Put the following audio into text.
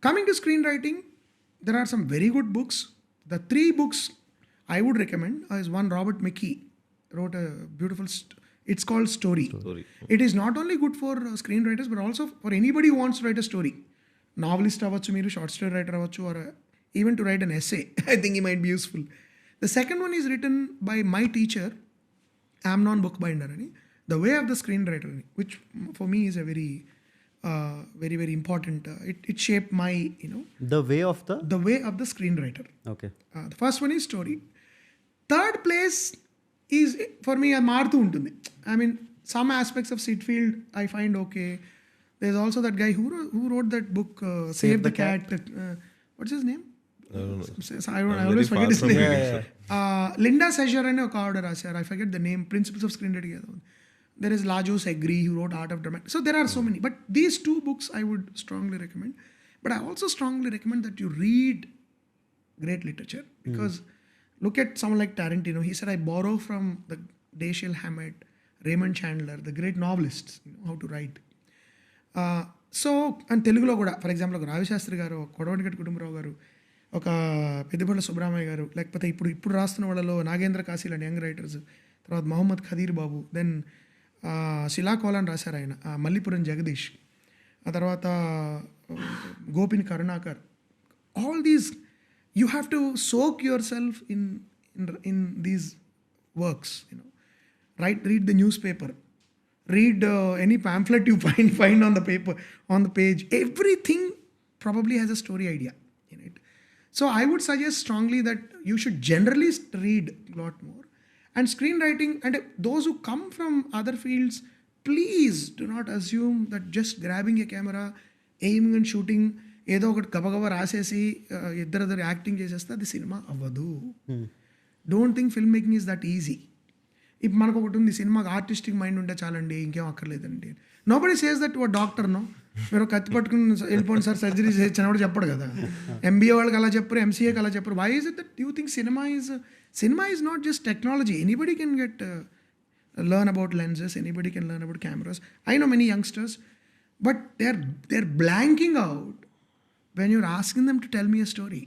Coming to screenwriting, there are some very good books. The 3 books I would recommend is one. Robert McKee wrote a beautiful it's called Story. It is not only good for screenwriters but also for anybody who wants to write a story. Novelist avachchu, meeru short story writer avachchu, or even to write an essay. I think it might be useful. The second one is written by my teacher, Amnon Bookbinder, The Way of the Screenwriter, which for me is a very very important. It shaped my, The way of the screenwriter. Okay. The first one is Story. Third place is for me మారుతూ ఉంటుంది. I mean, some aspects of Sitfield I find okay. There's also that guy who wrote that book, Save the Cat. What's his name? I always forget his name. Linda Sesher అనే ఒక ఆవిడ రాశారు. I forget the name. Principles of Screenwriting. There is Lajo Segri who wrote Art of Dramatic. So there are so many. But these 2 books I would strongly recommend. But I also strongly recommend that you read great literature. Because look at someone like Tarantino. He said, I borrow from the Dashiell Hammett, Raymond Chandler, the great novelists, how to write. So and తెలుగులో కూడా for example ఒక రావిశాస్త్రి గారు, ఒక కొడవటిగట్టు కుటుంబరావు గారు, ఒక పెద్దపల్లి సుబ్రహ్మణ్య గారు, లేకపోతే ఇప్పుడు రాస్తున్న వాళ్ళలో నాగేంద్ర కాశీ లాంటి యంగ్ రైటర్స్, తర్వాత మొహమ్మద్ ఖదీర్ బాబు, దెన్ శిలాకోలాన్ రాశారు ఆయన, మల్లిపురం జగదీష్, ఆ తర్వాత Gopini Karunakar. All these you have to soak yourself in these works, read the newspaper, read any pamphlet you find on the paper, on the page. Everything probably has a story idea in it. So I would suggest strongly that you should generally read a lot more. And screenwriting, and those who come from other fields, please do not assume that just grabbing a camera, aiming and shooting, ఏదో ఒకటి గబగబా రాసేసి ఇద్దరు acting చేసేస్తే అది cinema అవ్వదు. Don't think film making is that easy. ఇప్పుడు మనకు ఒకటి ఉంది, సినిమాకి ఆర్టిస్టిక్ మైండ్ ఉంటే చాలండి, ఇంకేం అక్కర్లేదండి. నోబడీ సేస్ దట్ ఓ డాక్టర్నో మీరు కత్తి పట్టుకుని వెళ్ళిపోండి సార్ సర్జరీ చేయొచ్చు కూడా చెప్పడు కదా. ఎంబీఏ వాళ్ళకి అలా చెప్పరు, ఎంసీఏకి అలా చెప్పరు. Why is it that you think cinema is not just technology. Anybody can learn about lenses, anybody can learn about cameras. I know many youngsters, but they're blanking out when you're asking them to tell me a story.